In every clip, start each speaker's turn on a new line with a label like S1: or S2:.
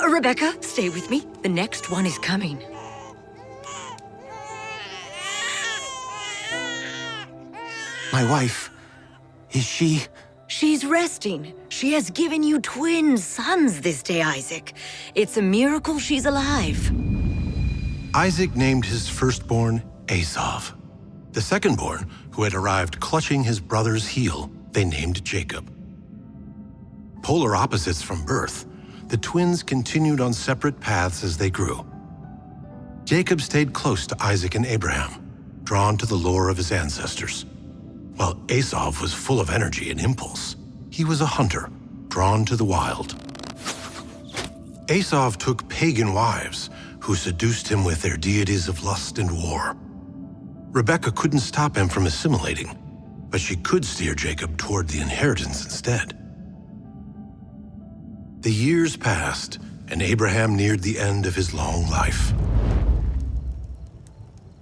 S1: Rebecca, stay with me. The next one is coming.
S2: My wife, is she?
S1: She's resting. She has given you twin sons this day, Isaac. It's a miracle she's alive.
S3: Isaac named his firstborn Esau. The secondborn, who had arrived clutching his brother's heel, they named Jacob. Polar opposites from birth, the twins continued on separate paths as they grew. Jacob stayed close to Isaac and Abraham, drawn to the lore of his ancestors. While Esau was full of energy and impulse, he was a hunter, drawn to the wild. Esau took pagan wives, who seduced him with their deities of lust and war. Rebecca couldn't stop him from assimilating, but she could steer Jacob toward the inheritance instead. The years passed, and Abraham neared the end of his long life.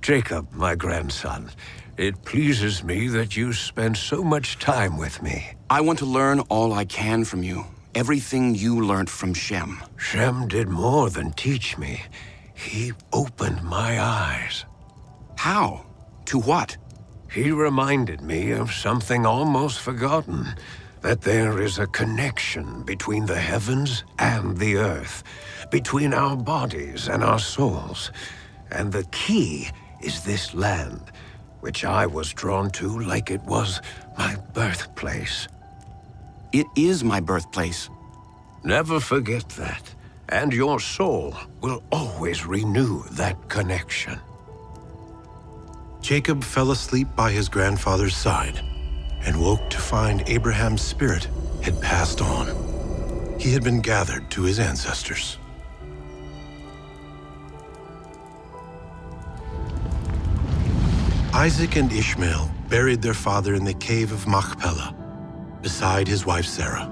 S4: Jacob, my grandson, it pleases me that you spend so much time with me.
S2: I want to learn all I can from you. Everything you learned from Shem.
S4: Shem did more than teach me. He opened my eyes.
S2: How? To what?
S4: He reminded me of something almost forgotten, that there is a connection between the heavens and the earth, between our bodies and our souls. And the key is this land, which I was drawn to like it was my birthplace.
S2: It is my birthplace.
S4: Never forget that, and your soul will always renew that connection.
S3: Jacob fell asleep by his grandfather's side and woke to find Abraham's spirit had passed on. He had been gathered to his ancestors. Isaac and Ishmael buried their father in the cave of Machpelah, beside his wife Sarah.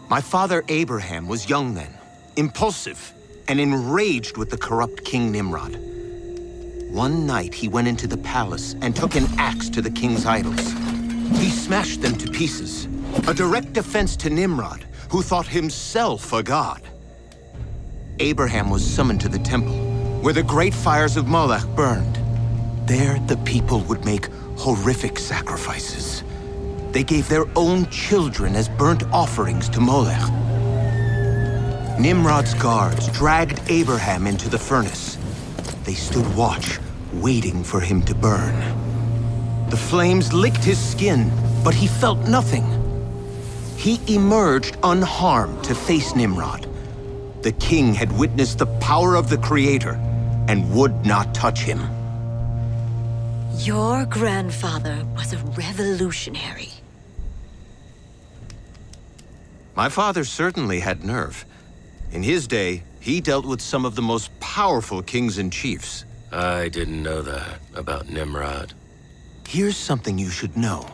S2: My father Abraham was young then, impulsive, and enraged with the corrupt King Nimrod. One night he went into the palace and took an axe to the king's idols. He smashed them to pieces, a direct offense to Nimrod, who thought himself a god. Abraham was summoned to the temple, where the great fires of Moloch burned. There the people would make horrific sacrifices. They gave their own children as burnt offerings to Molech. Nimrod's guards dragged Abraham into the furnace. They stood watch, waiting for him to burn. The flames licked his skin, but he felt nothing. He emerged unharmed to face Nimrod. The king had witnessed the power of the Creator and would not touch him.
S1: Your grandfather was a revolutionary.
S2: My father certainly had nerve. In his day, he dealt with some of the most powerful kings and chiefs.
S5: I didn't know that about Nimrod.
S2: Here's something you should know.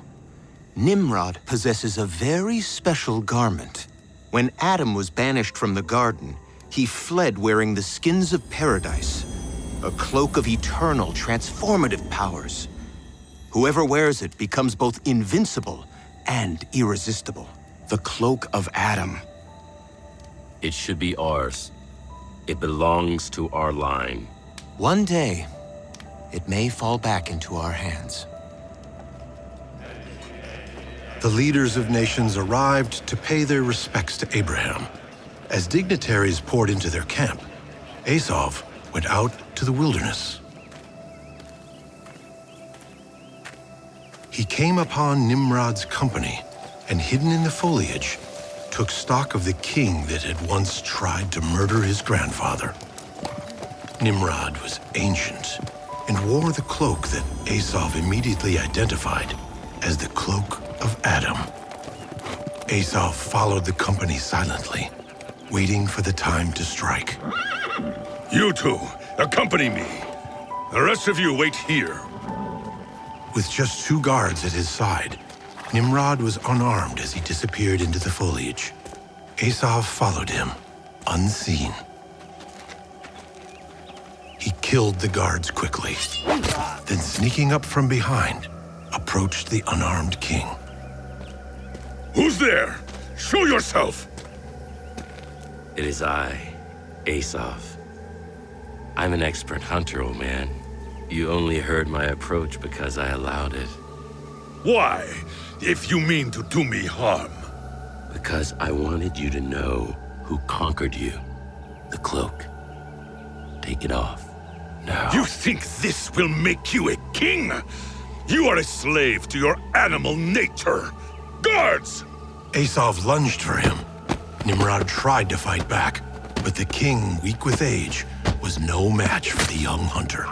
S2: Nimrod possesses a very special garment. When Adam was banished from the garden, he fled wearing the skins of paradise, a cloak of eternal, transformative powers. Whoever wears it becomes both invincible and irresistible. The cloak of Adam.
S5: It should be ours. It belongs to our line.
S2: One day, it may fall back into our hands.
S3: The leaders of nations arrived to pay their respects to Abraham. As dignitaries poured into their camp, Esau went out to the wilderness. He came upon Nimrod's company, and hidden in the foliage, took stock of the king that had once tried to murder his grandfather. Nimrod was ancient and wore the cloak that Esau immediately identified as the cloak of Adam. Esau followed the company silently, waiting for the time to strike.
S6: You two, accompany me. The rest of you wait here.
S3: With just 2 guards at his side, Nimrod was unarmed as he disappeared into the foliage. Asav followed him, unseen. He killed the guards quickly, then sneaking up from behind, approached the unarmed king.
S6: Who's there? Show yourself!
S5: It is I, Asav. I'm an expert hunter, old man. You only heard my approach because I allowed it.
S6: Why, if you mean to do me harm?
S5: Because I wanted you to know who conquered you. The cloak. Take it off. Now.
S6: You think this will make you a king? You are a slave to your animal nature. Guards!
S3: Asav lunged for him. Nimrod tried to fight back, but the king, weak with age, was no match for the young hunter.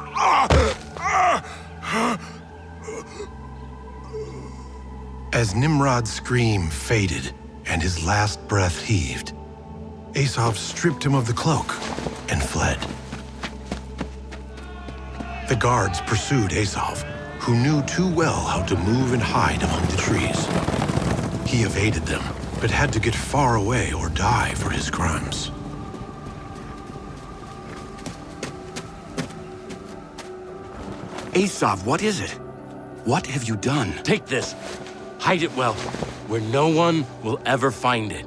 S3: As Nimrod's scream faded and his last breath heaved, Asav stripped him of the cloak and fled. The guards pursued Asav, who knew too well how to move and hide among the trees. He evaded them, but had to get far away or die for his crimes.
S7: Asav, what is it? What have you done?
S5: Take this. Hide it well, where no one will ever find it.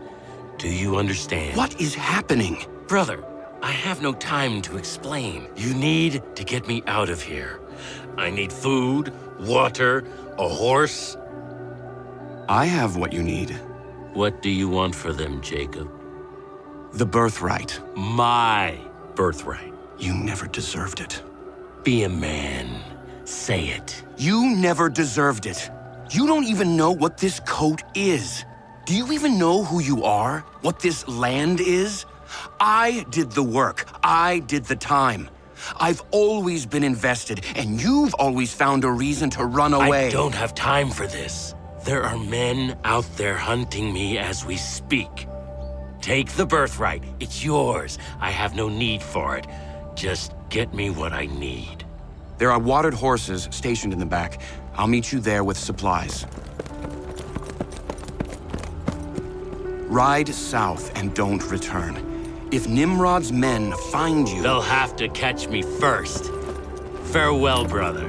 S5: Do you understand?
S7: What is happening?
S5: Brother, I have no time to explain. You need to get me out of here. I need food, water, a horse.
S7: I have what you need.
S5: What do you want for them, Jacob?
S7: The birthright.
S5: My birthright.
S7: You never deserved it.
S5: Be a man. Say it.
S7: You never deserved it. You don't even know what this coat is. Do you even know who you are? What this land is? I did the work. I did the time. I've always been invested, and you've always found a reason to run away.
S5: I don't have time for this. There are men out there hunting me as we speak. Take the birthright. It's yours. I have no need for it. Just get me what I need.
S7: There are watered horses stationed in the back. I'll meet you there with supplies. Ride south and don't return. If Nimrod's men find you...
S5: They'll have to catch me first. Farewell, brother.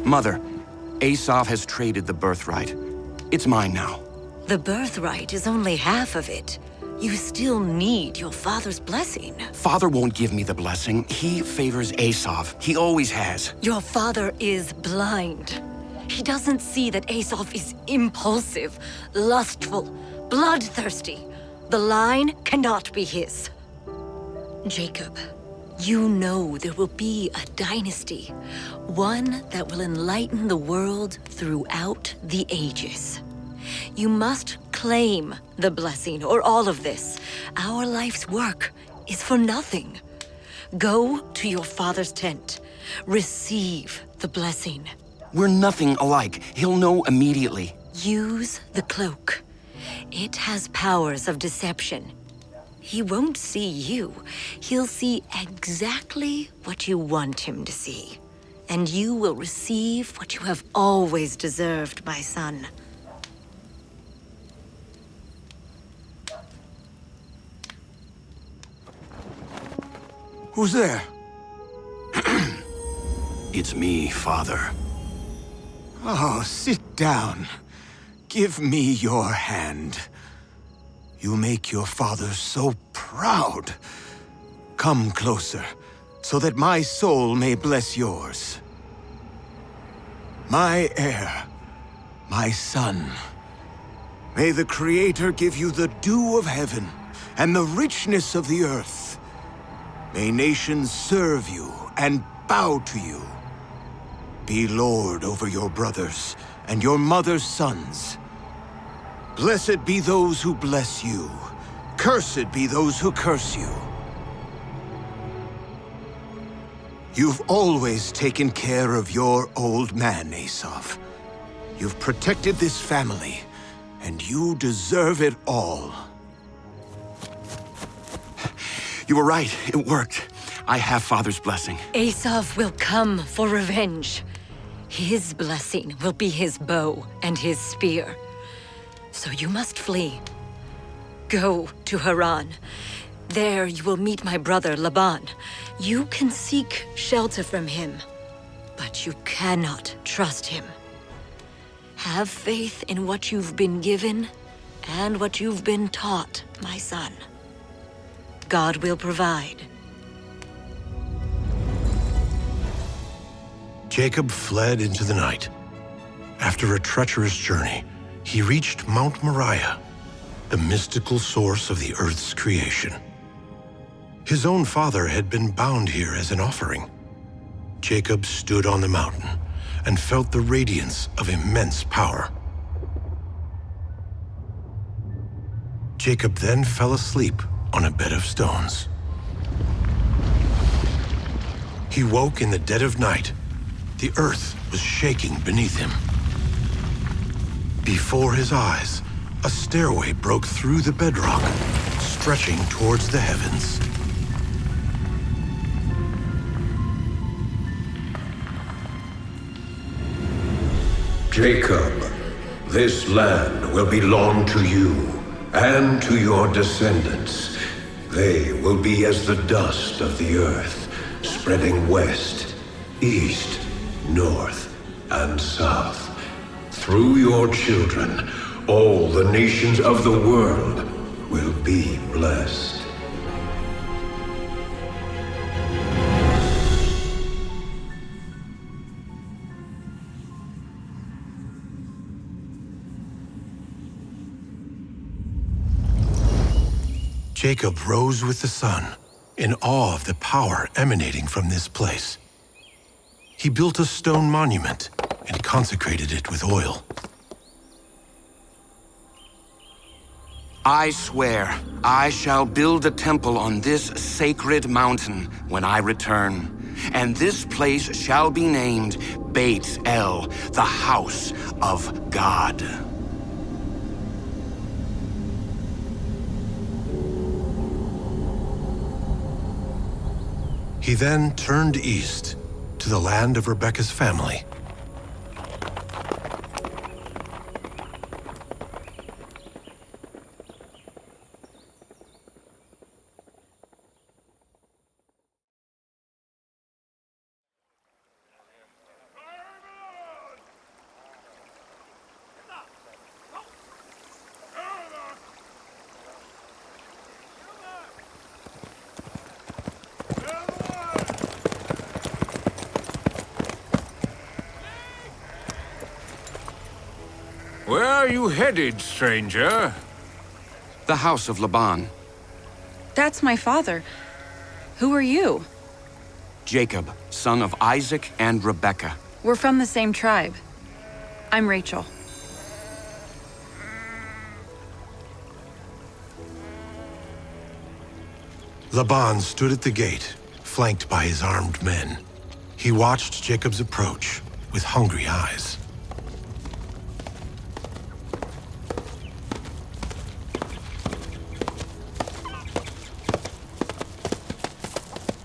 S7: Mother, Asav has traded the birthright. It's mine now.
S1: The birthright is only half of it. You still need your father's blessing.
S7: Father won't give me the blessing. He favors Asav. He always has.
S1: Your father is blind. He doesn't see that Asav is impulsive, lustful, bloodthirsty. The line cannot be his. Jacob, you know there will be a dynasty, one that will enlighten the world throughout the ages. You must claim the blessing, or all of this. Our life's work is for nothing. Go to your father's tent. Receive the blessing.
S7: We're nothing alike. He'll know immediately.
S1: Use the cloak. It has powers of deception. He won't see you. He'll see exactly what you want him to see. And you will receive what you have always deserved, my son.
S7: Who's there? It's me, Father.
S2: Oh, sit down. Give me your hand. You make your father so proud. Come closer, so that my soul may bless yours. My heir, my son. May the Creator give you the dew of heaven and the richness of the earth. May nations serve you and bow to you. Be lord over your brothers and your mother's sons. Blessed be those who bless you. Cursed be those who curse you. You've always taken care of your old man, Aesop. You've protected this family, and you deserve it all.
S7: You were right. It worked. I have Father's blessing.
S1: Aesop will come for revenge. His blessing will be his bow and his spear. So you must flee. Go to Haran. There you will meet my brother Laban. You can seek shelter from him, but you cannot trust him. Have faith in what you've been given and what you've been taught, my son. God will provide.
S3: Jacob fled into the night. After a treacherous journey, he reached Mount Moriah, the mystical source of the earth's creation. His own father had been bound here as an offering. Jacob stood on the mountain and felt the radiance of immense power. Jacob then fell asleep on a bed of stones. He woke in the dead of night. The earth was shaking beneath him. Before his eyes, a stairway broke through the bedrock, stretching towards the heavens.
S4: Jacob, this land will belong to you and to your descendants. They will be as the dust of the earth, spreading west, east, north, and south. Through your children, all the nations of the world will be blessed.
S3: Jacob rose with the sun, in awe of the power emanating from this place. He built a stone monument and consecrated it with oil.
S7: I swear, I shall build a temple on this sacred mountain when I return, and this place shall be named Beit El, the house of God.
S3: He then turned east to the land of Rebekah's family.
S4: Where are you headed, stranger?
S7: The house of Laban.
S8: That's my father. Who are you?
S7: Jacob, son of Isaac and Rebekah.
S8: We're from the same tribe. I'm Rachel.
S3: Laban stood at the gate, flanked by his armed men. He watched Jacob's approach with hungry eyes.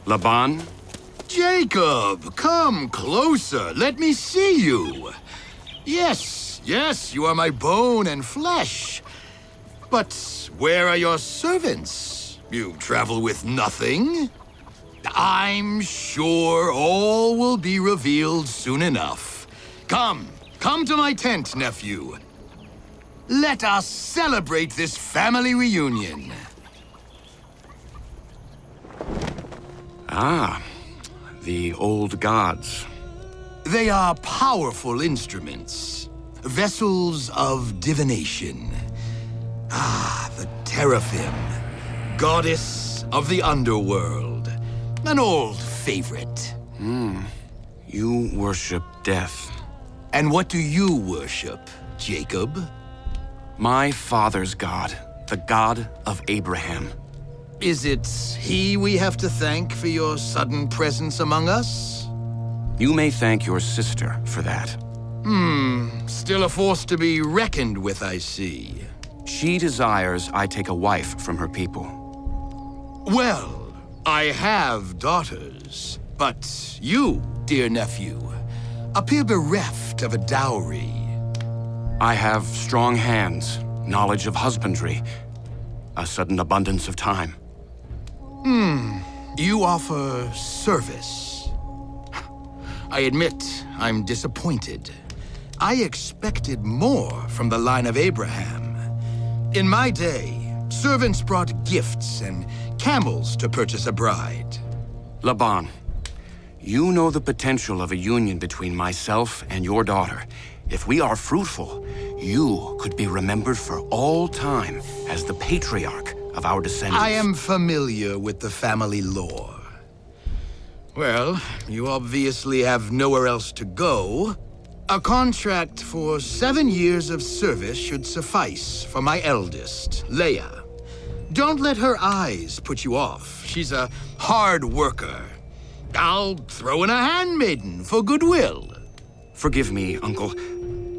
S7: Laban?
S9: Jacob, come closer. Let me see you. Yes, yes, you are my bone and flesh. But where are your servants? You travel with nothing? I'm sure all will be revealed soon enough. Come to my tent, nephew. Let us celebrate this family reunion.
S7: Ah, the old gods.
S9: They are powerful instruments, vessels of divination. Ah, the Teraphim, goddess of the underworld, an old favorite.
S7: You worship death.
S9: And what do you worship, Jacob?
S7: My father's God, the God of Abraham.
S9: Is it he we have to thank for your sudden presence among us?
S7: You may thank your sister for that.
S9: Still a force to be reckoned with, I see.
S7: She desires I take a wife from her people.
S9: Well, I have daughters, but you, dear nephew, appear bereft of a dowry.
S7: I have strong hands, knowledge of husbandry, a sudden abundance of time.
S9: You offer service. I admit I'm disappointed. I expected more from the line of Abraham. In my day, servants brought gifts and camels to purchase a bride.
S7: Laban, you know the potential of a union between myself and your daughter. If we are fruitful, you could be remembered for all time as the patriarch of our descendants.
S9: I am familiar with the family lore. Well, you obviously have nowhere else to go. A contract for 7 years of service should suffice for my eldest, Leia. Don't let her eyes put you off. She's a hard worker. I'll throw in a handmaiden for goodwill.
S7: Forgive me, Uncle.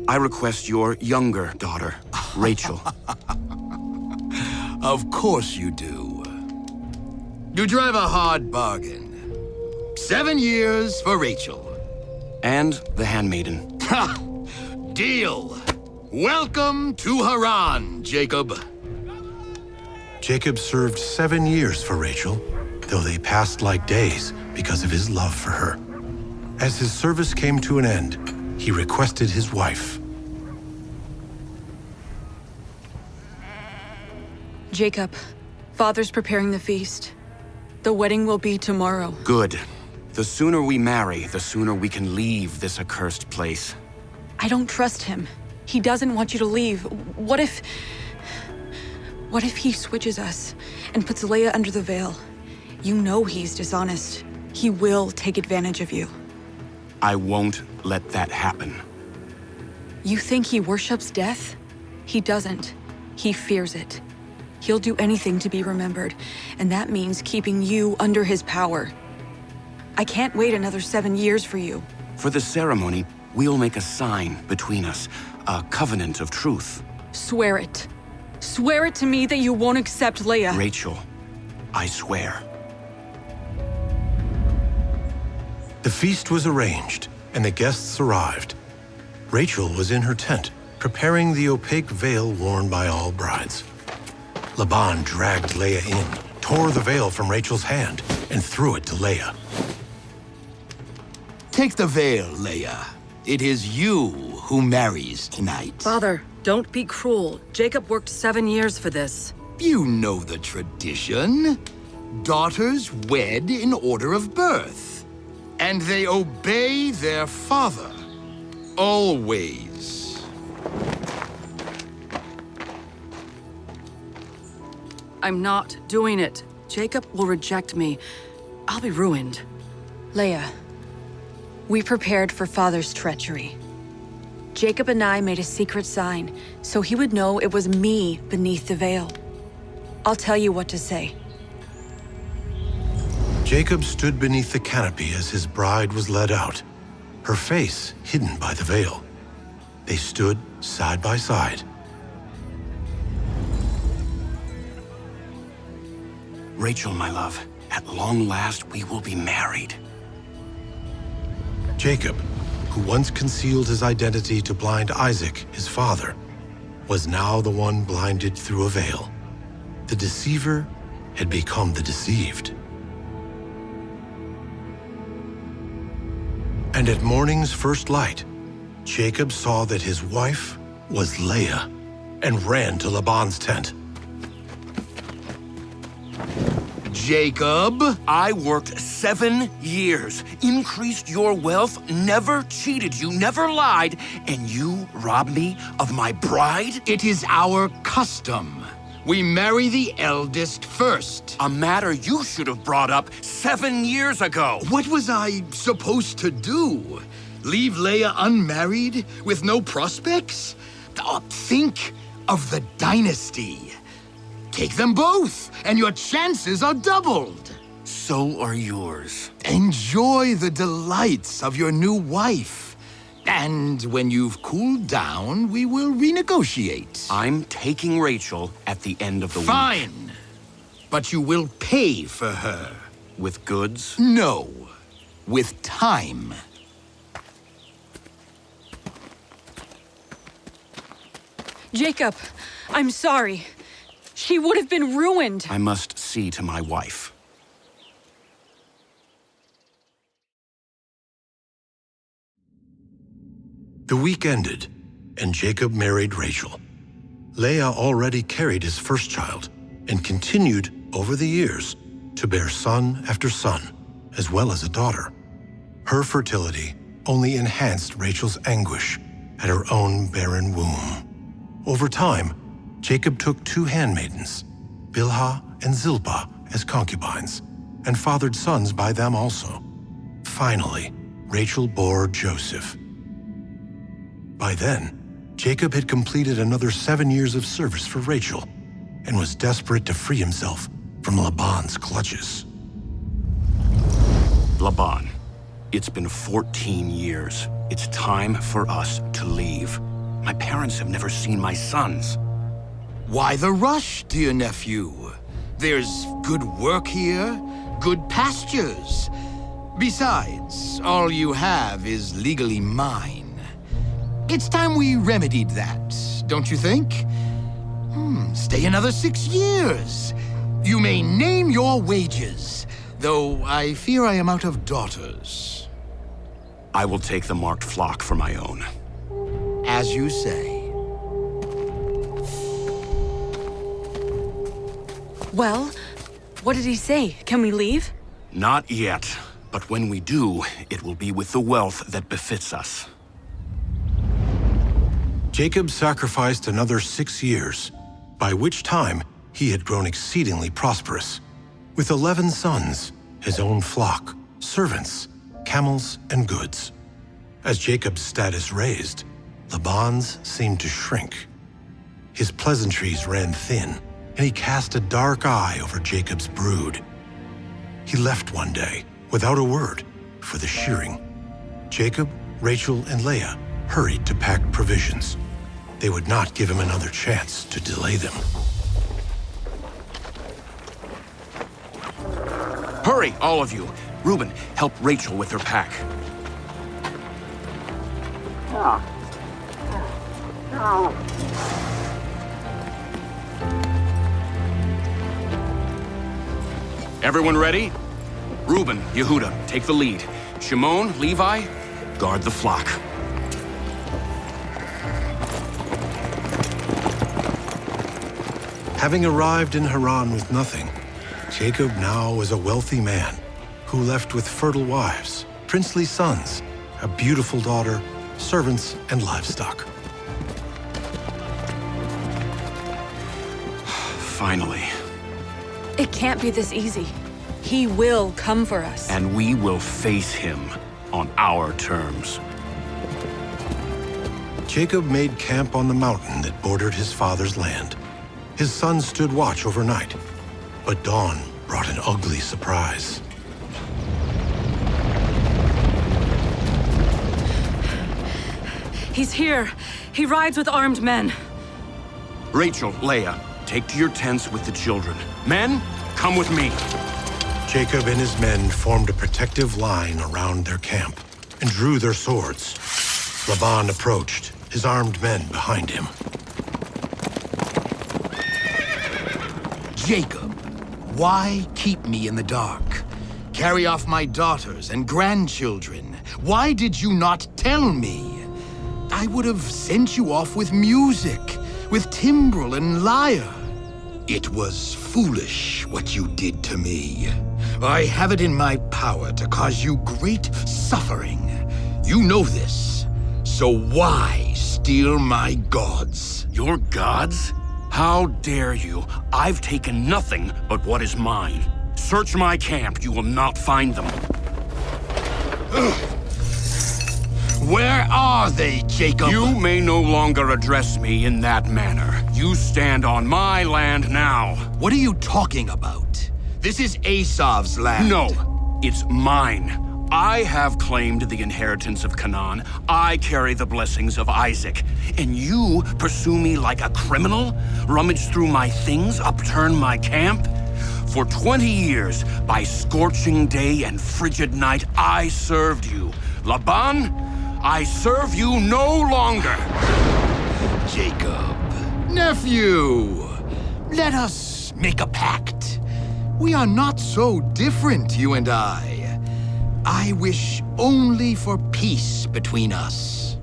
S7: I request your younger daughter, Rachel.
S9: Of course you do. You drive a hard bargain. 7 years for Rachel.
S7: And the handmaiden.
S9: Ha! Deal! Welcome to Haran, Jacob.
S3: Jacob served 7 years for Rachel, though they passed like days because of his love for her. As his service came to an end, he requested his wife.
S8: Jacob, Father's preparing the feast. The wedding will be tomorrow.
S7: Good. The sooner we marry, the sooner we can leave this accursed place.
S8: I don't trust him. He doesn't want you to leave. What if he switches us and puts Leia under the veil? You know he's dishonest. He will take advantage of you.
S7: I won't let that happen.
S8: You think he worships death? He doesn't. He fears it. He'll do anything to be remembered, and that means keeping you under his power. I can't wait another 7 years for you.
S7: For the ceremony, we'll make a sign between us, a covenant of truth.
S8: Swear it. Swear it to me that you won't accept Leia.
S7: Rachel, I swear.
S3: The feast was arranged, and the guests arrived. Rachel was in her tent, preparing the opaque veil worn by all brides. Laban dragged Leia in, tore the veil from Rachel's hand, and threw it to Leia.
S9: Take the veil, Leia. It is you who marries tonight.
S1: Father, don't be cruel. Jacob worked 7 years for this.
S9: You know the tradition. Daughters wed in order of birth, and they obey their father. Always.
S1: I'm not doing it. Jacob will reject me. I'll be ruined.
S8: Leia, we prepared for Father's treachery. Jacob and I made a secret sign, so he would know it was me beneath the veil. I'll tell you what to say.
S3: Jacob stood beneath the canopy as his bride was led out, her face hidden by the veil. They stood side by side.
S7: Rachel, my love, at long last we will be married.
S3: Jacob, who once concealed his identity to blind Isaac, his father, was now the one blinded through a veil. The deceiver had become the deceived. And at morning's first light, Jacob saw that his wife was Leia and ran to Laban's tent.
S9: Jacob?
S7: I worked 7 years, increased your wealth, never cheated you, never lied, and you robbed me of my bride?
S9: It is our custom. We marry the eldest first.
S7: A matter you should have brought up 7 years ago.
S9: What was I supposed to do? Leave Leia unmarried with no prospects? Oh, think of the dynasty. Take them both, and your chances are doubled.
S7: So are yours.
S9: Enjoy the delights of your new wife. And when you've cooled down, we will renegotiate.
S7: I'm taking Rachel at the end of the week.
S9: Fine. But you will pay for her.
S7: With goods?
S9: No. With time.
S8: Jacob, I'm sorry. She would have been ruined.
S7: I must see to my wife.
S3: The week ended, and Jacob married Rachel. Leah already carried his first child, and continued, over the years, to bear son after son, as well as a daughter. Her fertility only enhanced Rachel's anguish at her own barren womb. Over time, Jacob took 2 handmaidens, Bilhah and Zilpah, as concubines, and fathered sons by them also. Finally, Rachel bore Joseph. By then, Jacob had completed another 7 years of service for Rachel and was desperate to free himself from Laban's clutches.
S7: Laban, it's been 14 years. It's time for us to leave. My parents have never seen my sons.
S9: Why the rush, dear nephew? There's good work here, good pastures. Besides, all you have is legally mine. It's time we remedied that, don't you think? Stay another 6 years. You may name your wages, though I fear I am out of daughters.
S7: I will take the marked flock for my own.
S9: As you say.
S8: Well, what did he say? Can we leave?
S7: Not yet, but when we do, it will be with the wealth that befits us.
S3: Jacob sacrificed another 6 years, by which time he had grown exceedingly prosperous, with 11 sons, his own flock, servants, camels, and goods. As Jacob's status raised, Laban's seemed to shrink. His pleasantries ran thin, and he cast a dark eye over Jacob's brood. He left one day, without a word, for the shearing. Jacob, Rachel, and Leah hurried to pack provisions. They would not give him another chance to delay them.
S7: Hurry, all of you. Reuben, help Rachel with her pack. Everyone ready? Reuben, Yehuda, take the lead. Shimon, Levi, guard the flock.
S3: Having arrived in Haran with nothing, Jacob now was a wealthy man who left with fertile wives, princely sons, a beautiful daughter, servants, and livestock.
S7: Finally.
S8: It can't be this easy. He will come for us.
S7: And we will face him on our terms.
S3: Jacob made camp on the mountain that bordered his father's land. His sons stood watch overnight, but dawn brought an ugly surprise.
S8: He's here. He rides with armed men.
S7: Rachel, Leah, take to your tents with the children. Men, come with me.
S3: Jacob and his men formed a protective line around their camp and drew their swords. Laban approached, his armed men behind him.
S9: Jacob, why keep me in the dark? Carry off my daughters and grandchildren. Why did you not tell me? I would have sent you off with music, with timbrel and lyre. It was foolish what you did to me. I have it in my power to cause you great suffering. You know this. So why steal my gods?
S7: Your gods? How dare you? I've taken nothing but what is mine. Search my camp, you will not find them.
S9: Where are they, Jacob?
S7: You may no longer address me in that manner. You stand on my land now.
S9: What are you talking about? This is Esau's land.
S7: No, it's mine. I have claimed the inheritance of Canaan. I carry the blessings of Isaac. And you pursue me like a criminal? Rummage through my things, upturn my camp? For 20 years, by scorching day and frigid night, I served you. Laban, I serve you no longer.
S9: Jacob, nephew, let us make a pact. We are not so different, you and I. I wish only for peace between us.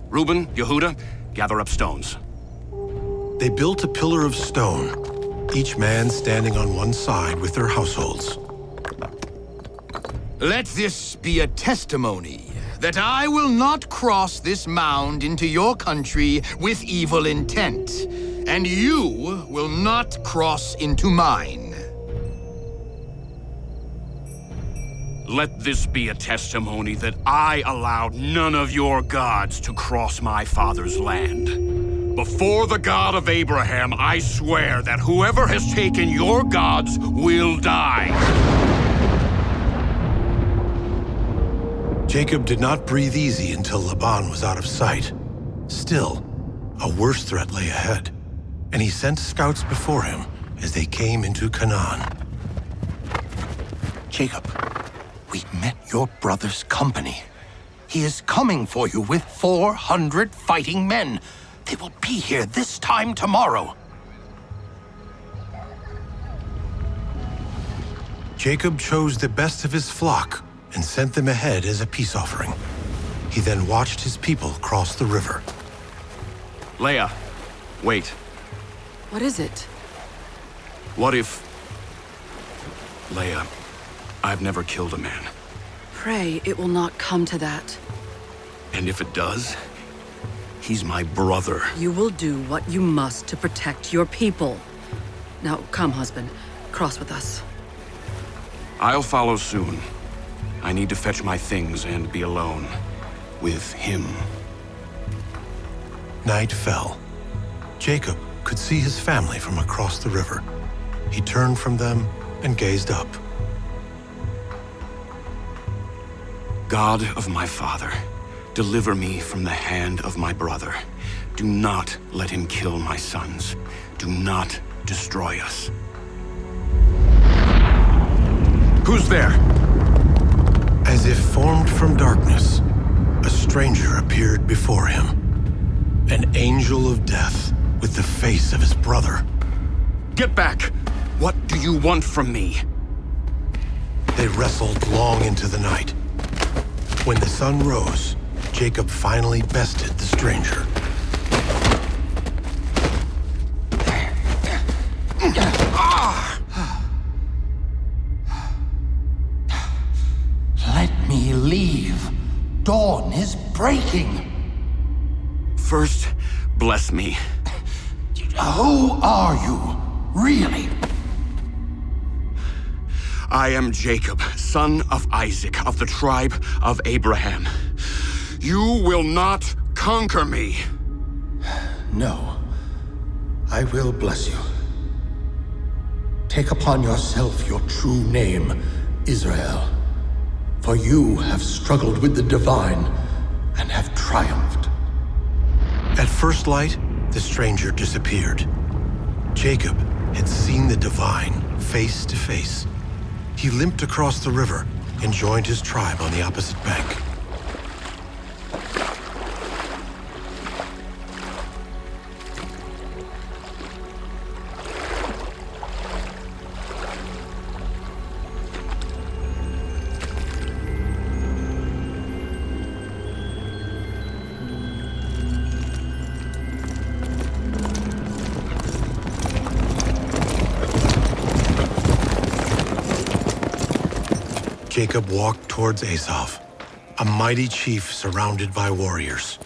S7: Reuben, Yehuda, gather up stones.
S3: They built a pillar of stone, each man standing on one side with their households.
S9: Let this be a testimony that I will not cross this mound into your country with evil intent, and you will not cross into mine.
S7: Let this be a testimony that I allowed none of your gods to cross my father's land. Before the God of Abraham, I swear that whoever has taken your gods will die.
S3: Jacob did not breathe easy until Laban was out of sight. Still, a worse threat lay ahead, and he sent scouts before him as they came into Canaan.
S9: Jacob, we met your brother's company. He is coming for you with 400 fighting men. They will be here this time tomorrow.
S3: Jacob chose the best of his flock and sent them ahead as a peace offering. He then watched his people cross the river.
S7: Leah, wait.
S8: What is it?
S7: What if... Leah, I've never killed a man.
S8: Pray it will not come to that.
S7: And if it does, he's my brother.
S8: You will do what you must to protect your people. Now, come, husband. Cross with us.
S7: I'll follow soon. I need to fetch my things and be alone with him.
S3: Night fell. Jacob could see his family from across the river. He turned from them and gazed up.
S7: God of my father, deliver me from the hand of my brother. Do not let him kill my sons. Do not destroy us. Who's there?
S3: As if formed from darkness, a stranger appeared before him. An angel of death with the face of his brother.
S7: Get back! What do you want from me?
S3: They wrestled long into the night. When the sun rose, Jacob finally bested the stranger.
S9: Let me leave. Dawn is breaking.
S7: First, bless me.
S9: Who are you, really?
S7: I am Jacob, son of Isaac, of the tribe of Abraham. You will not conquer me.
S10: No. I will bless you. Take upon yourself your true name, Israel. For you have struggled with the divine and have triumphed.
S3: At first light, the stranger disappeared. Jacob had seen the divine face to face. He limped across the river and joined his tribe on the opposite bank. Jacob walked towards Esau, a mighty chief surrounded by warriors.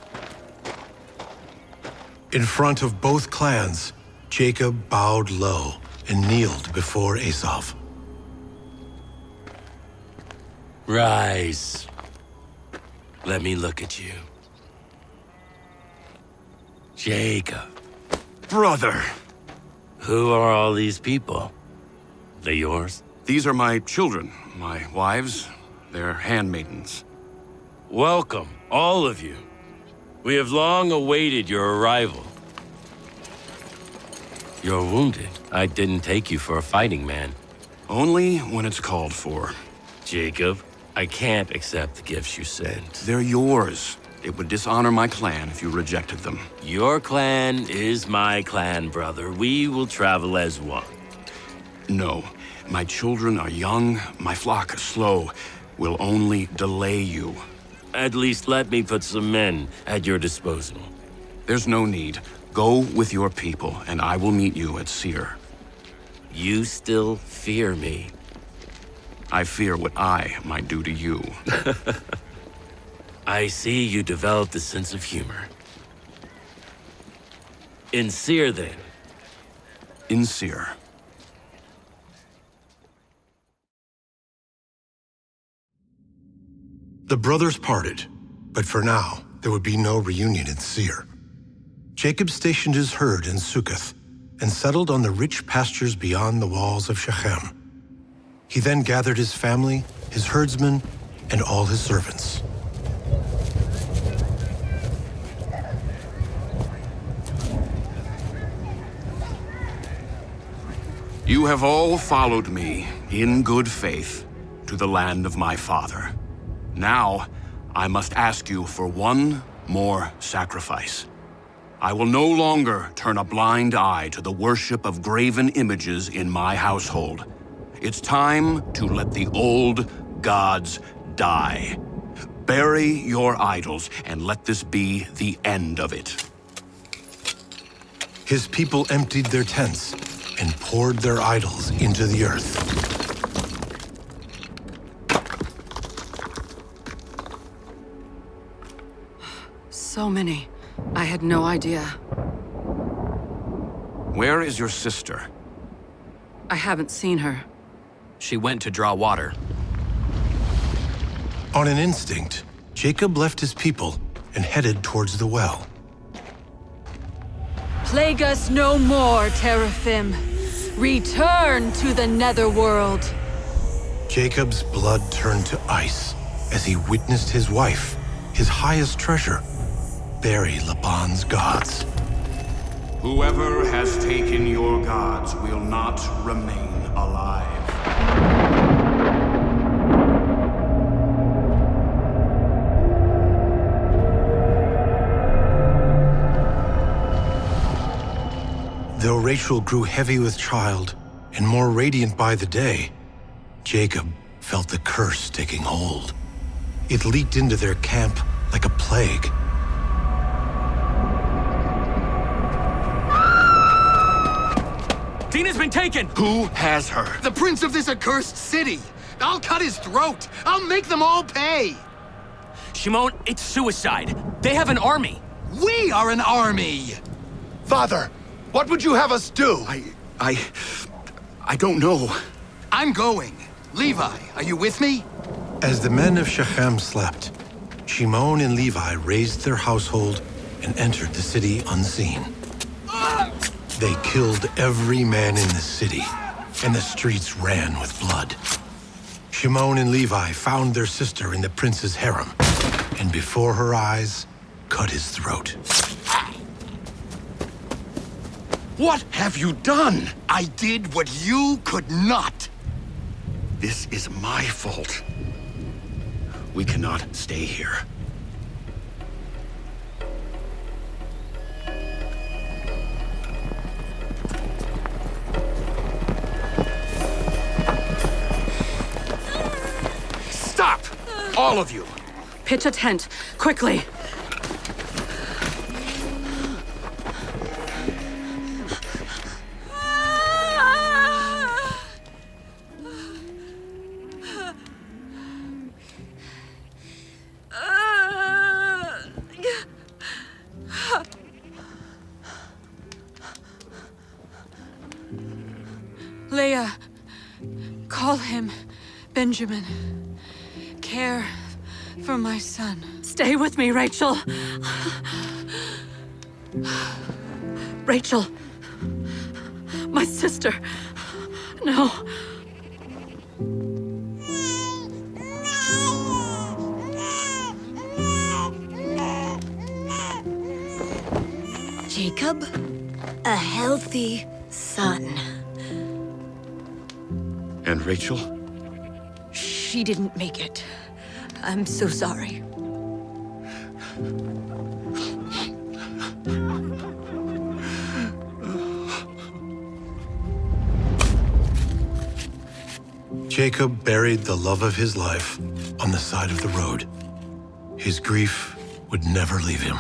S3: In front of both clans, Jacob bowed low and kneeled before Esau.
S5: Rise. Let me look at you. Jacob.
S7: Brother!
S5: Who are all these people? They yours?
S7: These are my children, my wives, their handmaidens.
S5: Welcome, all of you. We have long awaited your arrival. You're wounded. I didn't take you for a fighting man.
S7: Only when it's called for.
S5: Jacob, I can't accept the gifts you sent.
S7: They're yours. It would dishonor my clan if you rejected them.
S5: Your clan is my clan, brother. We will travel as one.
S7: No. My children are young, my flock slow. Will only delay you.
S5: At least let me put some men at your disposal.
S7: There's no need. Go with your people, and I will meet you at Seir.
S5: You still fear me?
S7: I fear what I might do to you.
S5: I see you developed a sense of humor. In Seir, then.
S7: In Seir.
S3: The brothers parted, but for now, there would be no reunion in Seir. Jacob stationed his herd in Succoth and settled on the rich pastures beyond the walls of Shechem. He then gathered his family, his herdsmen, and all his servants.
S7: You have all followed me in good faith to the land of my father. Now, I must ask you for one more sacrifice. I will no longer turn a blind eye to the worship of graven images in my household. It's time to let the old gods die. Bury your idols and let this be the end of it.
S3: His people emptied their tents and poured their idols into the earth.
S8: So many. I had no idea.
S7: Where is your sister?
S8: I haven't seen her.
S11: She went to draw water.
S3: On an instinct, Jacob left his people and headed towards the well.
S8: Plague us no more, Teraphim. Return to the netherworld.
S3: Jacob's blood turned to ice as he witnessed his wife, his highest treasure, bury Laban's gods.
S7: Whoever has taken your gods will not remain alive.
S3: Though Rachel grew heavy with child and more radiant by the day, Jacob felt the curse taking hold. It leaked into their camp like a plague.
S11: Dina's been taken!
S7: Who has her?
S9: The prince of this accursed city! I'll cut his throat! I'll make them all pay!
S11: Shimon, it's suicide. They have an army.
S9: We are an army! Father, what would you have us do?
S7: I don't know.
S9: I'm going. Levi, are you with me?
S3: As the men of Shechem slept, Shimon and Levi raised their household and entered the city unseen. They killed every man in the city, and the streets ran with blood. Shimon and Levi found their sister in the prince's harem, and before her eyes, cut his throat.
S7: What have you done?
S9: I did what you could not.
S7: This is my fault. We cannot stay here. Stop! All of you!
S8: Pitch a tent, quickly. Leia, call him Benjamin. care for my son. Stay with me, Rachel. Rachel. My sister. No.
S1: Jacob, a healthy son.
S9: And Rachel?
S1: She didn't make it. I'm so sorry.
S3: Jacob buried the love of his life on the side of the road. His grief would never leave him.